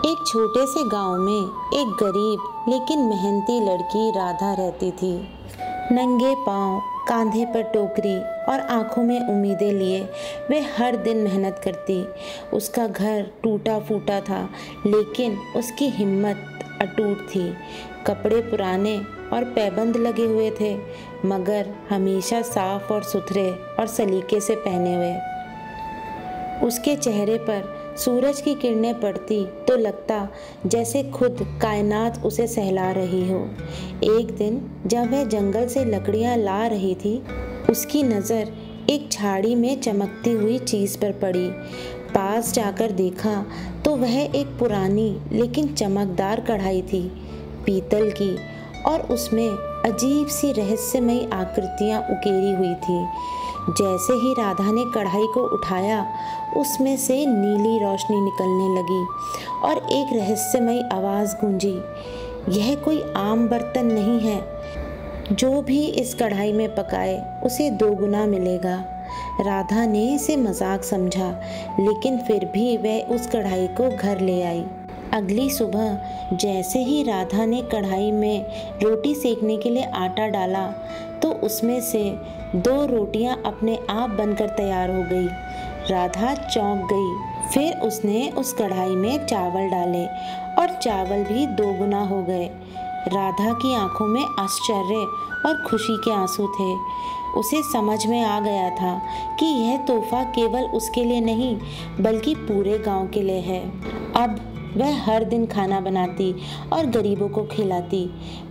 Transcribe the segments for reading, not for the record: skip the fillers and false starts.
एक छोटे से गांव में एक गरीब लेकिन मेहनती लड़की राधा रहती थी। नंगे पांव, कांधे पर टोकरी और आंखों में उम्मीदें लिए वे हर दिन मेहनत करती। उसका घर टूटा फूटा था, लेकिन उसकी हिम्मत अटूट थी। कपड़े पुराने और पैबंद लगे हुए थे, मगर हमेशा साफ और सुथरे और सलीके से पहने हुए। उसके चेहरे पर सूरज की किरणें पड़ती तो लगता जैसे खुद कायनात उसे सहला रही हो। एक दिन जब वह जंगल से लकड़ियां ला रही थी, उसकी नज़र एक झाड़ी में चमकती हुई चीज़ पर पड़ी। पास जाकर देखा तो वह एक पुरानी लेकिन चमकदार कढ़ाई थी, पीतल की, और उसमें अजीब सी रहस्यमयी आकृतियाँ उकेरी हुई थी। जैसे ही राधा ने कढ़ाई को उठाया, उसमें से नीली रोशनी निकलने लगी और एक रहस्यमयी आवाज़ गूंजी, यह कोई आम बर्तन नहीं है। जो भी इस कढ़ाई में पकाए उसे 2 गुना मिलेगा। राधा ने इसे मजाक समझा, लेकिन फिर भी वह उस कढ़ाई को घर ले आई। अगली सुबह जैसे ही राधा ने कढ़ाई में रोटी सेकने के लिए आटा डाला, तो उसमें से 2 रोटियां अपने आप बनकर तैयार हो गई। राधा चौंक गई। फिर उसने उस कढ़ाई में चावल डाले और चावल भी 2 गुना हो गए। राधा की आंखों में आश्चर्य और खुशी के आंसू थे। उसे समझ में आ गया था कि यह तोहफा केवल उसके लिए नहीं, बल्कि पूरे गांव के लिए है। अब वह हर दिन खाना बनाती और गरीबों को खिलाती।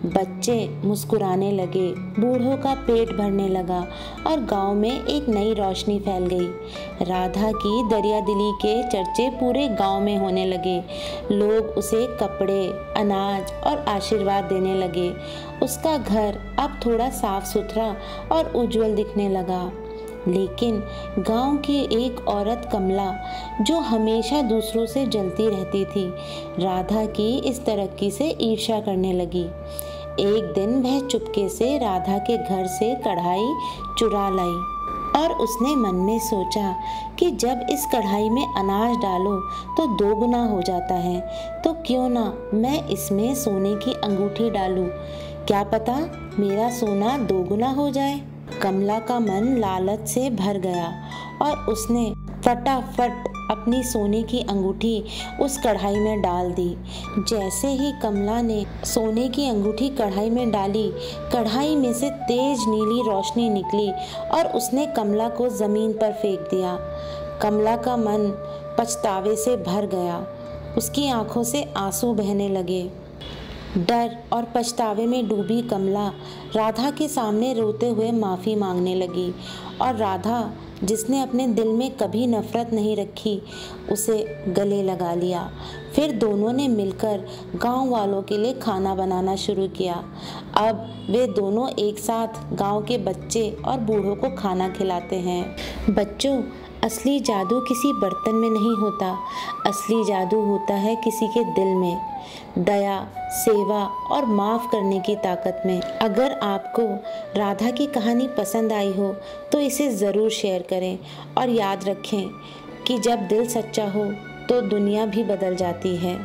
बच्चे मुस्कुराने लगे, बूढ़ों का पेट भरने लगा और गांव में एक नई रोशनी फैल गई। राधा की दरियादिली के चर्चे पूरे गांव में होने लगे। लोग उसे कपड़े, अनाज और आशीर्वाद देने लगे। उसका घर अब थोड़ा साफ सुथरा और उज्जवल दिखने लगा। लेकिन गांव की एक औरत कमला, जो हमेशा दूसरों से जलती रहती थी, राधा की इस तरक्की से ईर्ष्या करने लगी। एक दिन वह चुपके से राधा के घर से कढ़ाई चुरा लाई और उसने मन में सोचा कि जब इस कढ़ाई में अनाज डालो तो 2 गुना हो जाता है, तो क्यों ना मैं इसमें सोने की अंगूठी डालूं। क्या पता मेरा सोना 2 गुना हो जाए। कमला का मन लालच से भर गया और उसने फटाफट अपनी सोने की अंगूठी उस कढ़ाई में डाल दी। जैसे ही कमला ने सोने की अंगूठी कढ़ाई में डाली, कढ़ाई में से तेज नीली रोशनी निकली और उसने कमला को ज़मीन पर फेंक दिया। कमला का मन पछतावे से भर गया। उसकी आंखों से आंसू बहने लगे। डर और पछतावे में डूबी कमला राधा के सामने रोते हुए माफ़ी मांगने लगी, और राधा, जिसने अपने दिल में कभी नफरत नहीं रखी, उसे गले लगा लिया। फिर दोनों ने मिलकर गांव वालों के लिए खाना बनाना शुरू किया। अब वे दोनों एक साथ गांव के बच्चे और बूढ़ों को खाना खिलाते हैं। बच्चों, असली जादू किसी बर्तन में नहीं होता, असली जादू होता है किसी के दिल में, दया, सेवा और माफ़ करने की ताकत में। अगर आपको राधा की कहानी पसंद आई हो तो इसे ज़रूर शेयर करें, और याद रखें कि जब दिल सच्चा हो तो दुनिया भी बदल जाती है।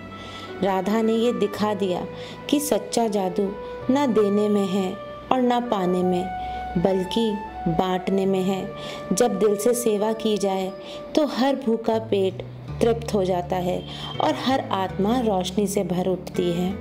राधा ने ये दिखा दिया कि सच्चा जादू ना देने में है और ना पाने में, बल्कि बांटने में है। जब दिल से सेवा की जाए तो हर भूखा पेट तृप्त हो जाता है और हर आत्मा रोशनी से भर उठती है।